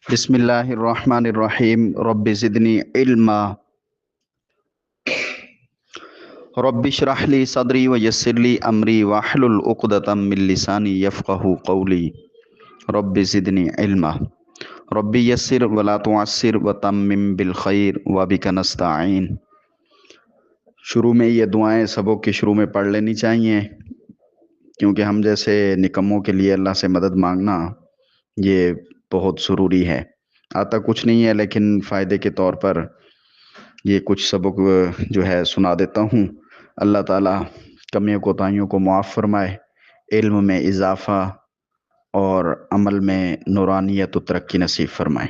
بسم اللہ الرحمن الرحیم رب زدنی علما رب اشرح لی صدری ویسر لی امری واحلل عقدۃ من لسانی یفقہوا قولی رب زدنی علما رب یسر ولا تعسر وتمم بالخیر وبک نستعین۔ شروع میں یہ دعائیں سبوں کے شروع میں پڑھ لینی چاہیے، کیونکہ ہم جیسے نکموں کے لیے اللہ سے مدد مانگنا یہ بہت ضروری ہے۔ آتا کچھ نہیں ہے، لیکن فائدے کے طور پر یہ کچھ سبق جو ہے سنا دیتا ہوں۔ اللہ تعالیٰ کمیوں کوتاہیوں کو معاف فرمائے، علم میں اضافہ اور عمل میں نورانیت و ترقی نصیب فرمائے۔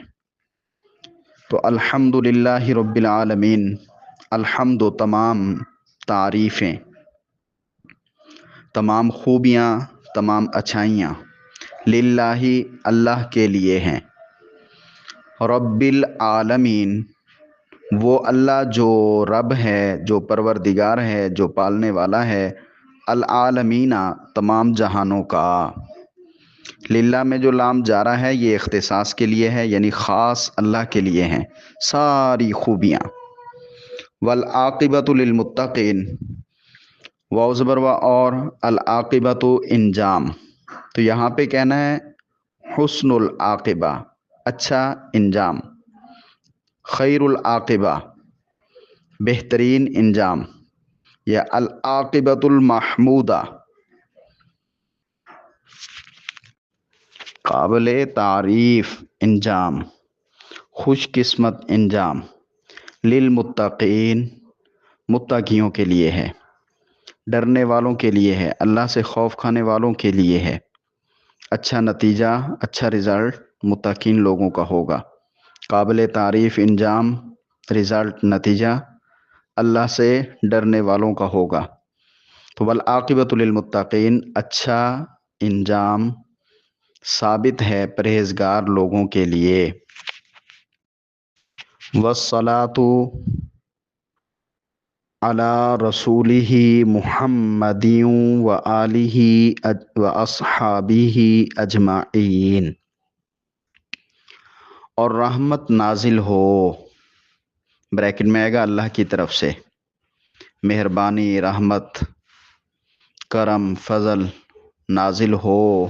تو الحمدللہ رب العالمین، الحمد تمام تعریفیں، تمام خوبیاں، تمام اچھائیاں للہ اللہ کے لیے ہیں۔ رب العالمین، وہ اللہ جو رب ہے، جو پروردگار ہے، جو پالنے والا ہے، العالمین تمام جہانوں کا۔ للہ میں جو لام جارا ہے یہ اختصاص کے لیے ہے، یعنی خاص اللہ کے لیے ہیں ساری خوبیاں۔ والعاقبۃ للمتقین، واو زبر وا اور العاقبۃ انجام، تو یہاں پہ کہنا ہے حسن العاقبہ، اچھا انجام، خیر العاقبہ بہترین انجام، یا العاقبۃ المحمودہ قابل تعریف انجام، خوش قسمت انجام، للمتقین متقیوں کے لیے ہے، ڈرنے والوں کے لیے ہے، اللہ سے خوف کھانے والوں کے لیے ہے۔ اچھا نتیجہ، اچھا رزلٹ متقین لوگوں کا ہوگا۔ قابل تعریف انجام، رزلٹ نتیجہ اللہ سے ڈرنے والوں کا ہوگا۔ تو والعاقبۃ للمتقین، اچھا انجام ثابت ہے پرہیزگار لوگوں کے لیے۔ والصلاۃ علی رسولہ محمد وآلہ واصحابہ اجمعین، اور رحمت نازل ہو، بریکٹ میں آئے گا اللہ کی طرف سے، مہربانی، رحمت، کرم، فضل نازل ہو،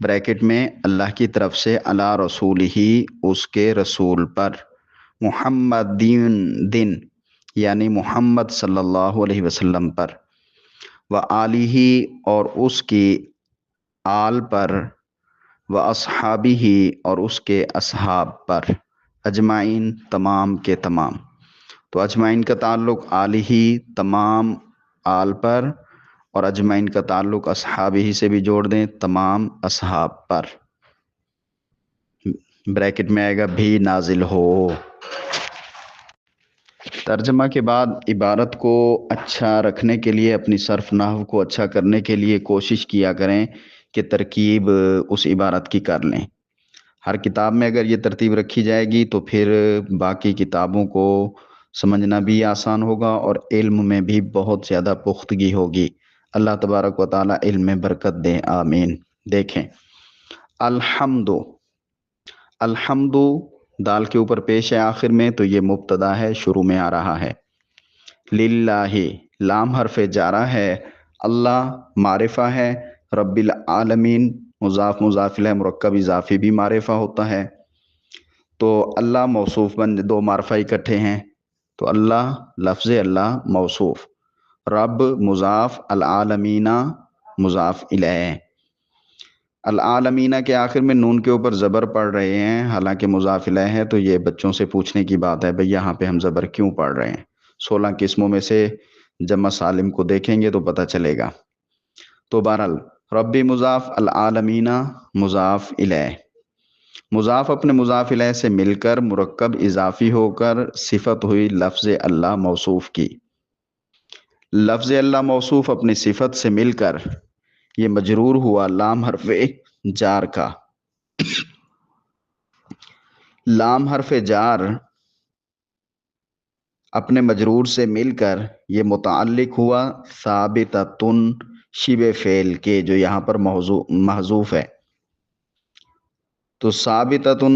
بریکٹ میں اللہ کی طرف سے، علی رسولہ اس کے رسول پر، محمد دن یعنی محمد صلی اللہ علیہ وسلم پر، وآلہ اور اس کی آل پر، واصحابہ اور اس کے اصحاب پر، اجمعین تمام کے تمام۔ تو اجمعین کا تعلق آلہ تمام آل پر، اور اجمعین کا تعلق اصحابہ سے بھی جوڑ دیں، تمام اصحاب پر، بریکٹ میں آئے گا بھی نازل ہو۔ ترجمہ کے بعد عبارت کو اچھا رکھنے کے لیے، اپنی صرف نحو کو اچھا کرنے کے لیے کوشش کیا کریں کہ ترکیب اس عبارت کی کر لیں۔ ہر کتاب میں اگر یہ ترتیب رکھی جائے گی تو پھر باقی کتابوں کو سمجھنا بھی آسان ہوگا اور علم میں بھی بہت زیادہ پختگی ہوگی۔ اللہ تبارک و تعالی علم میں برکت دے، آمین۔ دیکھیں، الحمد، الحمد دال کے اوپر پیش ہے آخر میں، تو یہ مبتدا ہے، شروع میں آ رہا ہے۔ للہ، لام حرف جارہ ہے، اللہ معرفہ ہے، رب العالمین مضاف مضاف الیہ مرکب اضافی بھی معرفہ ہوتا ہے، تو اللہ موصوف بن، دو معرفہ اکٹھے ہیں، تو اللہ لفظ اللہ موصوف، رب مضاف، العالمین مضاف الیہ۔ العالمین کے آخر میں نون کے اوپر زبر پڑھ رہے ہیں، حالانکہ مضاف الیہ ہے، تو یہ بچوں سے پوچھنے کی بات ہے، بھئی یہاں پہ ہم زبر کیوں پڑھ رہے ہیں؟ 16 قسموں میں سے جمع سالم کو دیکھیں گے تو پتہ چلے گا۔ تو بہرحال رب مضاف، العالمین مضاف الیہ، مضاف اپنے مضاف الیہ سے مل کر مرکب اضافی ہو کر صفت ہوئی لفظ اللہ موصوف کی۔ لفظ اللہ موصوف اپنی صفت سے مل کر یہ مجرور ہوا لام حرف جار کا۔ لام حرف جار اپنے مجرور سے مل کر یہ متعلق ہوا ثابتۃن شبہ فعل کے، جو یہاں پر محذوف ہے۔ تو ثابتۃن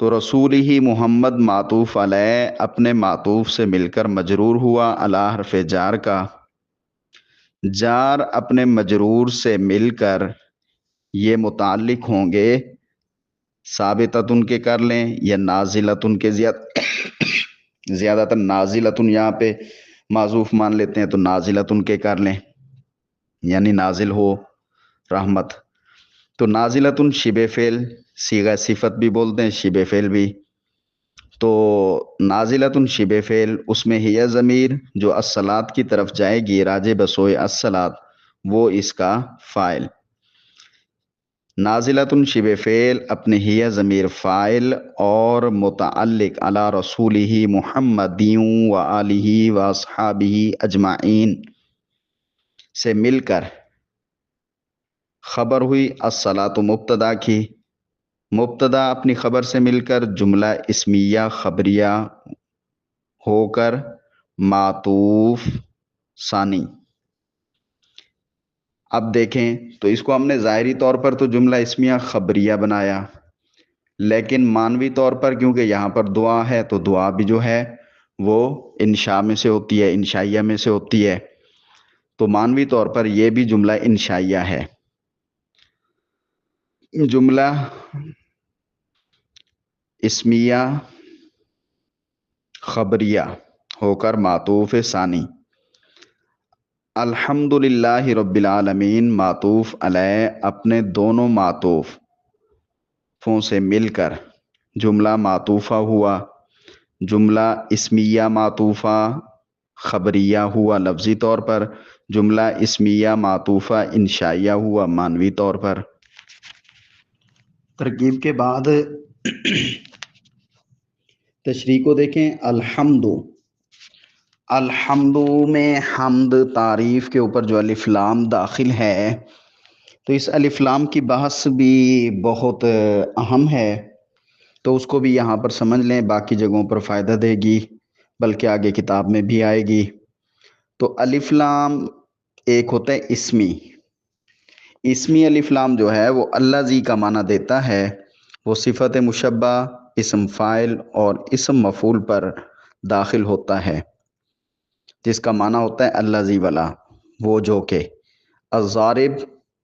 تو رسول ہی محمد معطوف علیہ اپنے معطوف سے مل کر مجرور ہوا علی حرف جار کا، جار اپنے مجرور سے مل کر یہ متعلق ہوں گے ثابتتن کے کر لیں یا نازلتن کے، زیادہ تر نازلتن یہاں پہ معذوف مان لیتے ہیں، تو نازلتن کے کر لیں، یعنی نازل ہو رحمت۔ تو نازلتن شبہ فعل، صیغہ صفت بھی بولتے ہیں، شبہ فعل بھی۔ تو نازلتن شبہ فعل، اس میں ہی ضمیر جو الصلاۃ کی طرف جائے گی راجع بسوئے الصلاۃ، وہ اس کا فاعل۔ نازلتن شبہ فعل اپنے ہی ضمیر فاعل اور متعلق علی رسولہ محمد و آلہ و اصحابہ اجمعین سے مل کر خبر ہوئی الصلاۃ مبتدا کی، مبتدا اپنی خبر سے مل کر جملہ اسمیہ خبریہ ہو کر معطوف ثانی۔ اب دیکھیں تو اس کو ہم نے ظاہری طور پر تو جملہ اسمیہ خبریہ بنایا، لیکن معنوی طور پر کیونکہ یہاں پر دعا ہے تو دعا بھی جو ہے وہ انشاء میں سے ہوتی ہے، انشائیہ میں سے ہوتی ہے، تو معنوی طور پر یہ بھی جملہ انشائیہ ہے۔ جملہ اسمیہ خبریہ ہو کر معطوف ثانی۔ الحمدللہ رب العالمین معطوف علیہ اپنے دونوں معطوفوں سے مل کر جملہ معطوفہ ہوا، جملہ اسمیہ معطوفہ خبریہ ہوا لفظی طور پر، جملہ اسمیہ معطوفہ انشائیہ ہوا معنوی طور پر۔ ترکیب کے بعد تشریح کو دیکھیں۔ الحمد، الحمد میں حمد تعریف کے اوپر جو الف لام داخل ہے، تو اس الف لام کی بحث بھی بہت اہم ہے، تو اس کو بھی یہاں پر سمجھ لیں، باقی جگہوں پر فائدہ دے گی، بلکہ آگے کتاب میں بھی آئے گی۔ تو الف لام ایک ہوتا ہے اسمی، اسمی الف لام جو ہے وہ الذی کا معنی دیتا ہے، وہ صفت مشبہ، اسم فاعل اور اسم مفعول پر داخل ہوتا ہے، جس کا معنی ہوتا ہے الذی والا، وہ جو کہ۔ الضارب،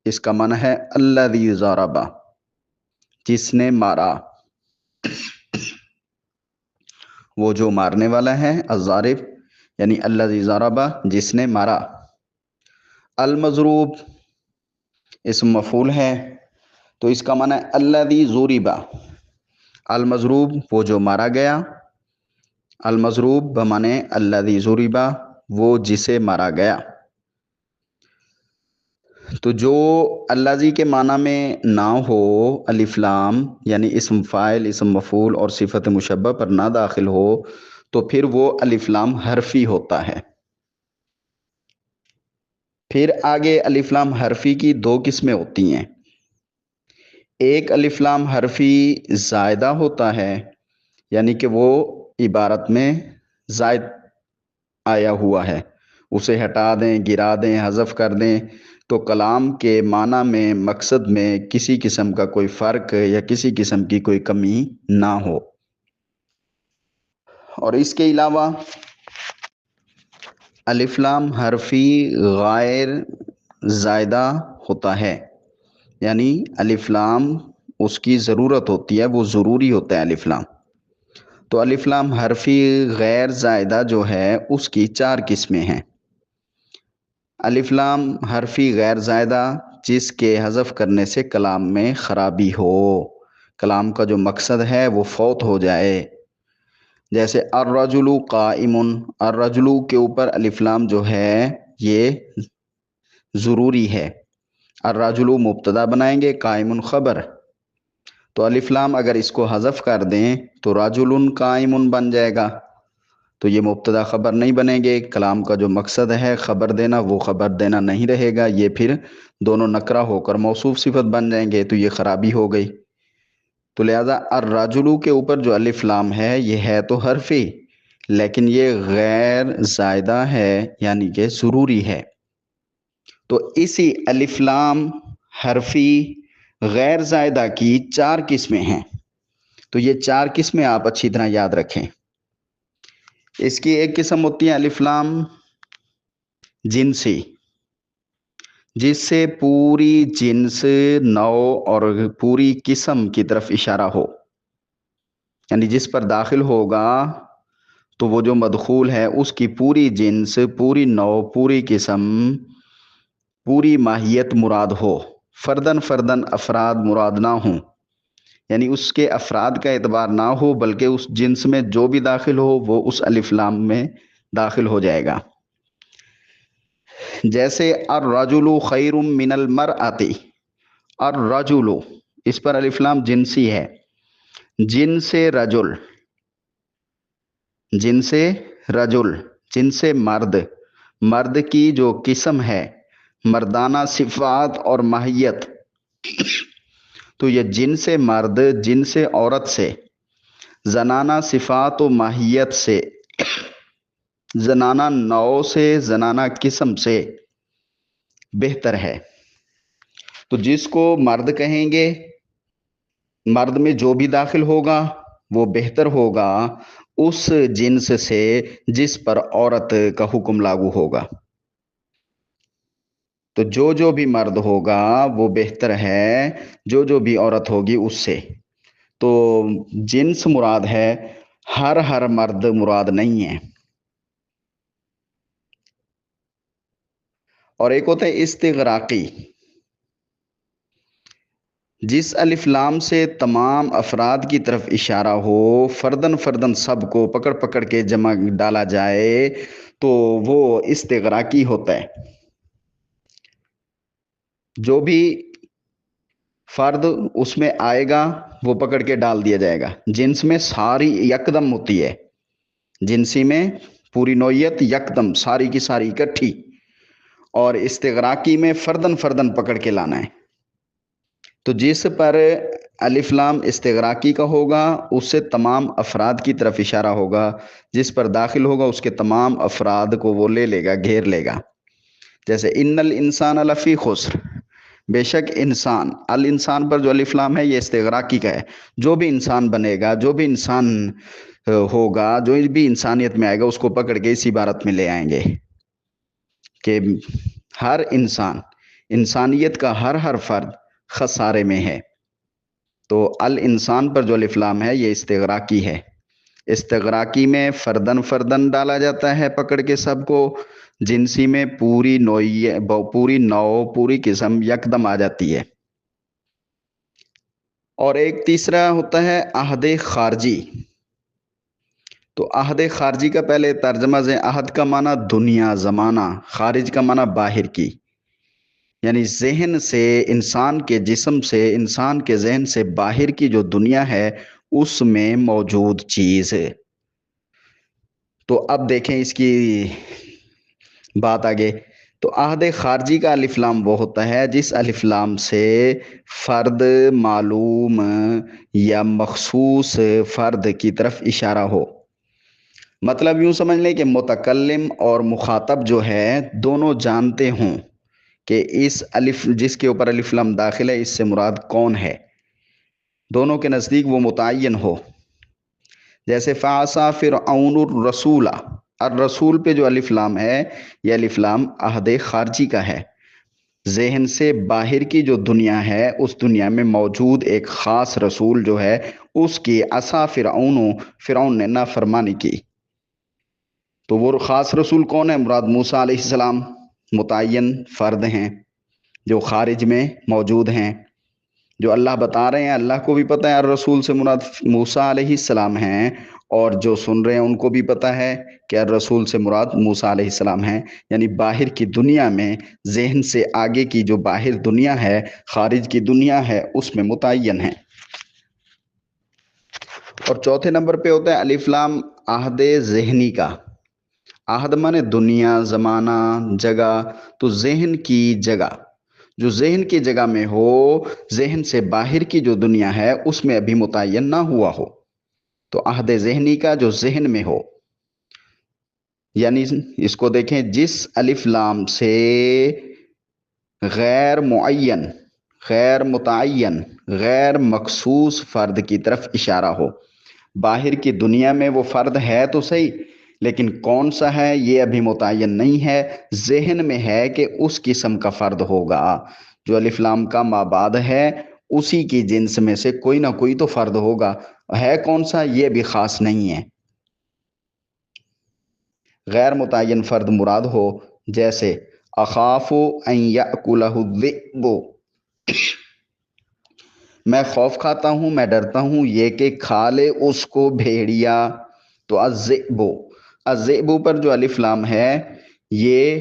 اس کا معنی ہے الذی ضرب، جس نے مارا، وہ جو مارنے والا ہے، الضارب یعنی الذی ضرب، جس نے مارا۔ المضروب اسم مفعول ہے، تو اس کا معنی ہے الذی ضرب، المضروب وہ جو مارا گیا، المضروب بمعنی الذی ضرب وہ جسے مارا گیا۔ تو جو الذی کے معنی میں نہ ہو الف لام، یعنی اسم فاعل، اسم مفعول اور صفت مشبہ پر نہ داخل ہو، تو پھر وہ الف لام حرفی ہوتا ہے۔ پھر آگے الف لام حرفی کی دو قسمیں ہوتی ہیں، ایک الف لام حرفی زائدہ ہوتا ہے، یعنی کہ وہ عبارت میں زائد آیا ہوا ہے، اسے ہٹا دیں، گرا دیں، حذف کر دیں تو کلام کے معنی میں، مقصد میں کسی قسم کا کوئی فرق یا کسی قسم کی کوئی کمی نہ ہو۔ اور اس کے علاوہ الف لام حرفی غیر زائدہ ہوتا ہے، یعنی الف لام اس کی ضرورت ہوتی ہے، وہ ضروری ہوتا ہے الف لام۔ تو الف لام حرفی غیر زائدہ جو ہے اس کی چار قسمیں ہیں۔ الف لام حرفی غیر زائدہ جس کے حذف کرنے سے کلام میں خرابی ہو، کلام کا جو مقصد ہے وہ فوت ہو جائے، جیسے الرجل قائم، الرجل کے اوپر الف لام جو ہے یہ ضروری ہے، الرجل مبتدا بنائیں گے، قائم خبر، تو الف لام اگر اس کو حذف کر دیں تو رجل قائم بن جائے گا، تو یہ مبتدا خبر نہیں بنیں گے، کلام کا جو مقصد ہے خبر دینا وہ خبر دینا نہیں رہے گا، یہ پھر دونوں نکرہ ہو کر موصوف صفت بن جائیں گے، تو یہ خرابی ہو گئی۔ تو لہذا الرجل کے اوپر جو الف لام ہے یہ ہے تو حرفی، لیکن یہ غیر زائدہ ہے، یعنی کہ ضروری ہے۔ تو اسی الف لام حرفی غیر زائدہ کی چار قسمیں ہیں۔ تو یہ 4 قسمیں آپ اچھی طرح یاد رکھیں۔ اس کی ایک قسم ہوتی ہے الف لام جنسی، جس سے پوری جنس، نو اور پوری قسم کی طرف اشارہ ہو، یعنی جس پر داخل ہوگا تو وہ جو مدخول ہے اس کی پوری جنس، پوری نو، پوری قسم، پوری ماہیت مراد ہو، فردن فردن افراد مراد نہ ہوں، یعنی اس کے افراد کا اعتبار نہ ہو بلکہ اس جنس میں جو بھی داخل ہو وہ اس الف لام میں داخل ہو جائے گا۔ جیسے الرجل خیر من المرأة، الرجل اس پر الف لام جنسی ہے، جن سے رجل، جن سے رجل، جن سے مرد، مرد کی جو قسم ہے، مردانہ صفات اور ماہیت، تو یہ جن سے مرد، جن سے عورت سے، زنانہ صفات و ماہیت سے، زنانہ نوع سے، زنانہ قسم سے بہتر ہے۔ تو جس کو مرد کہیں گے، مرد میں جو بھی داخل ہوگا وہ بہتر ہوگا اس جنس سے جس پر عورت کا حکم لاگو ہوگا۔ تو جو بھی مرد ہوگا وہ بہتر ہے جو بھی عورت ہوگی اس سے۔ تو جنس مراد ہے، ہر مرد مراد نہیں ہے۔ اور ایک ہوتا ہے استغراقی، جس الف لام سے تمام افراد کی طرف اشارہ ہو، فردن فردن سب کو پکڑ پکڑ کے جمع ڈالا جائے تو وہ استغراقی ہوتا ہے۔ جو بھی فرد اس میں آئے گا وہ پکڑ کے ڈال دیا جائے گا۔ جنس میں ساری یکدم ہوتی ہے، جنسی میں پوری نوعیت یکدم ساری کی ساری اکٹھی، اور استغراقی میں فردن فردن پکڑ کے لانا ہے۔ تو جس پر الف لام استغراقی کا ہوگا اس سے تمام افراد کی طرف اشارہ ہوگا، جس پر داخل ہوگا اس کے تمام افراد کو وہ لے لے گا، گھیر لے گا۔ جیسے ان الانسان لفی خسر، بے شک انسان، الانسان پر جو الف لام ہے یہ استغراقی کا ہے، جو بھی انسان بنے گا، جو بھی انسان ہوگا، جو بھی انسانیت میں آئے گا اس کو پکڑ کے اس عبارت میں لے آئیں گے کہ ہر انسان، انسانیت کا ہر فرد خسارے میں ہے۔ تو الانسان پر جو الف لام ہے یہ استغراقی ہے۔ استغراقی میں فردن فردن ڈالا جاتا ہے پکڑ کے سب کو، جنسی میں پوری پوری نوع، پوری قسم یکدم آ جاتی ہے۔ اور ایک تیسرا ہوتا ہے عہد خارجی۔ تو عہد خارجی کا پہلے ترجمہ ہے، عہد کا معنی دنیا، زمانہ، خارج کا معنی باہر کی، یعنی ذہن سے، انسان کے جسم سے، انسان کے ذہن سے باہر کی جو دنیا ہے اس میں موجود چیز ہے۔ تو اب دیکھیں اس کی بات آگے۔ تو عہد خارجی کا الف لام وہ ہوتا ہے جس الف لام سے فرد معلوم یا مخصوص فرد کی طرف اشارہ ہو۔ مطلب یوں سمجھ لیں کہ متکلم اور مخاطب جو ہے دونوں جانتے ہوں کہ اس الف، جس کے اوپر الف لام داخل ہے، اس سے مراد کون ہے، دونوں کے نزدیک وہ متعین ہو۔ جیسے فعصا فرعون الرسول، الرسول پہ جو الف لام ہے یہ الف لام عہد خارجی کا ہے، ذہن سے باہر کی جو دنیا ہے اس دنیا میں موجود ایک خاص رسول جو ہے اس کی عصا فرعون نے نافرمانی کی۔ تو وہ خاص رسول کون ہے؟ مراد موسیٰ علیہ السلام، متعین فرد ہیں جو خارج میں موجود ہیں، جو اللہ بتا رہے ہیں اللہ کو بھی پتہ ہے الرسول سے مراد موسیٰ علیہ السلام ہیں، اور جو سن رہے ہیں ان کو بھی پتہ ہے کہ الرسول سے مراد موسیٰ علیہ السلام ہیں، یعنی باہر کی دنیا میں، ذہن سے آگے کی جو باہر دنیا ہے، خارج کی دنیا ہے، اس میں متعین ہیں۔ اور چوتھے نمبر پہ ہوتا ہے الف لام عہد ذہنی کا۔ عہد مانے دنیا، زمانہ، جگہ، تو ذہن کی جگہ، جو ذہن کی جگہ میں ہو، ذہن سے باہر کی جو دنیا ہے اس میں ابھی متعین نہ ہوا ہو، تو عہد ذہنی کا جو ذہن میں ہو۔ یعنی اس کو دیکھیں، جس الف لام سے غیر معین غیر متعین غیر مخصوص فرد کی طرف اشارہ ہو۔ باہر کی دنیا میں وہ فرد ہے تو صحیح، لیکن کون سا ہے یہ ابھی متعین نہیں ہے، ذہن میں ہے کہ اس قسم کا فرد ہوگا۔ جو الف لام کا مابعد ہے اسی کی جنس میں سے کوئی نہ کوئی تو فرد ہوگا، ہے کون سا یہ بھی خاص نہیں ہے۔ غیر متعین فرد مراد ہو، جیسے اخاف ان یأکلہ الذئب، میں خوف کھاتا ہوں، میں ڈرتا ہوں یہ کہ کھا لے اس کو بھیڑیا۔ تو الذئب، الذئب پر جو الف لام ہے یہ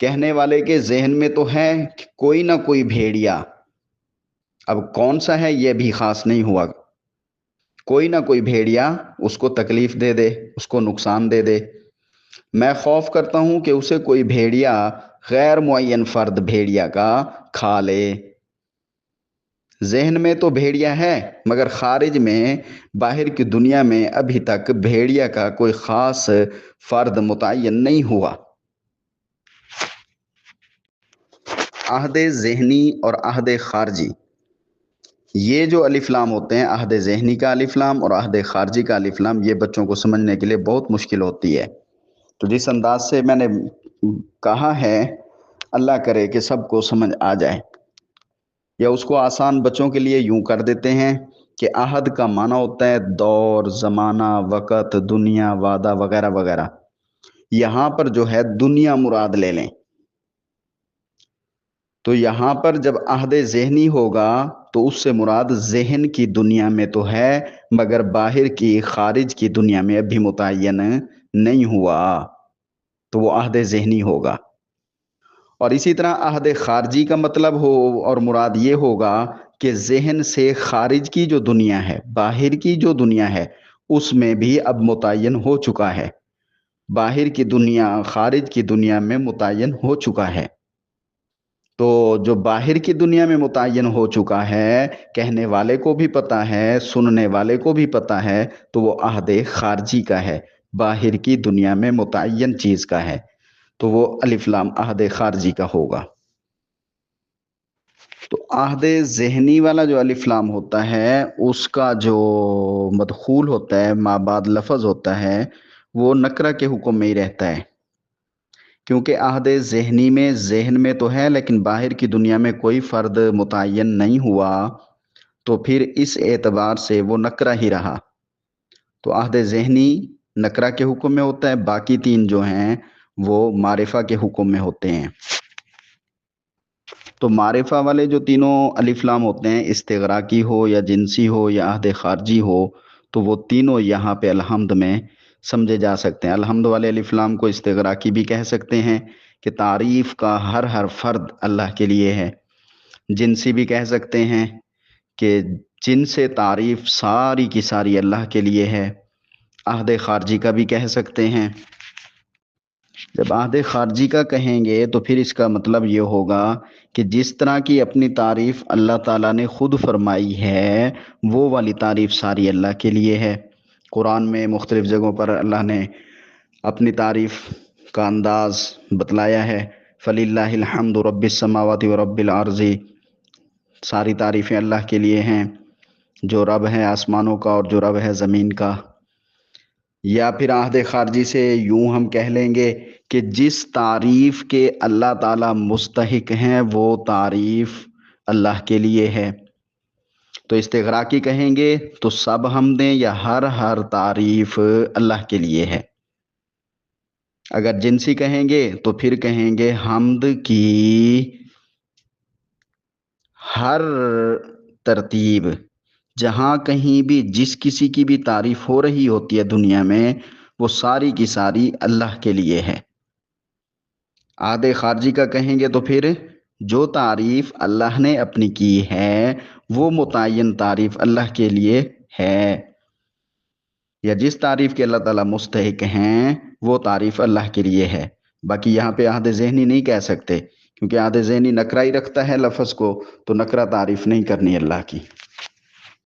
کہنے والے کے ذہن میں تو ہے کہ کوئی نہ کوئی بھیڑیا، اب کون سا ہے یہ بھی خاص نہیں ہوا، کوئی نہ کوئی بھیڑیا اس کو تکلیف دے دے، اس کو نقصان دے دے۔ میں خوف کرتا ہوں کہ اسے کوئی بھیڑیا، غیر معین فرد بھیڑیا کا کھا لے۔ ذہن میں تو بھیڑیا ہے مگر خارج میں باہر کی دنیا میں ابھی تک بھیڑیا کا کوئی خاص فرد متعین نہیں ہوا۔ عہد ذہنی اور عہد خارجی، یہ جو الف لام ہوتے ہیں، عہد ذہنی کا الف لام اور عہد خارجی کا الف لام، یہ بچوں کو سمجھنے کے لیے بہت مشکل ہوتی ہے۔ تو جس انداز سے میں نے کہا ہے اللہ کرے کہ سب کو سمجھ آ جائے، یا اس کو آسان بچوں کے لیے یوں کر دیتے ہیں کہ عہد کا معنی ہوتا ہے دور، زمانہ، وقت، دنیا، وعدہ وغیرہ وغیرہ۔ یہاں پر جو ہے دنیا مراد لے لیں، تو یہاں پر جب عہد ذہنی ہوگا تو اس سے مراد ذہن کی دنیا میں تو ہے مگر باہر کی خارج کی دنیا میں ابھی متعین نہیں ہوا، تو وہ عہد ذہنی ہوگا۔ اور اسی طرح عہد خارجی کا مطلب ہو اور مراد یہ ہوگا کہ ذہن سے خارج کی جو دنیا ہے، باہر کی جو دنیا ہے، اس میں بھی اب متعین ہو چکا ہے، باہر کی دنیا خارج کی دنیا میں متعین ہو چکا ہے۔ تو جو باہر کی دنیا میں متعین ہو چکا ہے، کہنے والے کو بھی پتا ہے، سننے والے کو بھی پتا ہے، تو وہ عہد خارجی کا ہے، باہر کی دنیا میں متعین چیز کا ہے، تو وہ الف لام عہد خارجی کا ہوگا۔ تو عہد ذہنی والا جو الف لام ہوتا ہے اس کا جو مدخول ہوتا ہے، ما بعد لفظ ہوتا ہے، وہ نکرہ کے حکم میں ہی رہتا ہے، کیونکہ عہد ذہنی میں ذہن میں تو ہے لیکن باہر کی دنیا میں کوئی فرد متعین نہیں ہوا، تو پھر اس اعتبار سے وہ نکرہ ہی رہا۔ تو عہد ذہنی نکرہ کے حکم میں ہوتا ہے، باقی تین جو ہیں وہ معرفہ کے حکم میں ہوتے ہیں۔ تو معرفہ والے جو تینوں الف لام ہوتے ہیں، استغراقی ہو یا جنسی ہو یا عہد خارجی ہو، تو وہ تینوں یہاں پہ الحمد میں سمجھے جا سکتے ہیں۔ الحمد والے الف لام کو استغراقی بھی کہہ سکتے ہیں کہ تعریف کا ہر فرد اللہ کے لیے ہے۔ جنسی بھی کہہ سکتے ہیں کہ جن سے تعریف ساری کی ساری اللہ کے لیے ہے۔ عہد خارجی کا بھی کہہ سکتے ہیں۔ جب عہد خارجی کا کہیں گے تو پھر اس کا مطلب یہ ہوگا کہ جس طرح کی اپنی تعریف اللہ تعالیٰ نے خود فرمائی ہے، وہ والی تعریف ساری اللہ کے لیے ہے۔ قرآن میں مختلف جگہوں پر اللہ نے اپنی تعریف کا انداز بتلایا ہے، فَلِلَّهِ الْحَمْدُ رَبِّ السَّمَاوَاتِ وَرَبِّ الْأَرْضِ، ساری تعریفیں اللہ کے لیے ہیں، جو رب ہے آسمانوں کا اور جو رب ہے زمین کا۔ یا پھر عہد خارجی سے یوں ہم کہہ لیں گے کہ جس تعریف کے اللہ تعالیٰ مستحق ہیں وہ تعریف اللہ کے لیے ہے۔ تو استغراقی کہیں گے تو سب حمدیں یا ہر تعریف اللہ کے لیے ہے۔ اگر جنسی کہیں گے تو پھر کہیں گے حمد کی ہر ترتیب، جہاں کہیں بھی جس کسی کی بھی تعریف ہو رہی ہوتی ہے دنیا میں، وہ ساری کی ساری اللہ کے لیے ہے۔ عہد خارجی کا کہیں گے تو پھر جو تعریف اللہ نے اپنی کی ہے وہ متعین تعریف اللہ کے لیے ہے، یا جس تعریف کے اللہ تعالیٰ مستحق ہیں وہ تعریف اللہ کے لیے ہے۔ باقی یہاں پہ عہد ذہنی نہیں کہہ سکتے، کیونکہ عہد ذہنی نکرہ ہی رکھتا ہے لفظ کو، تو نکرہ تعریف نہیں کرنی اللہ کی۔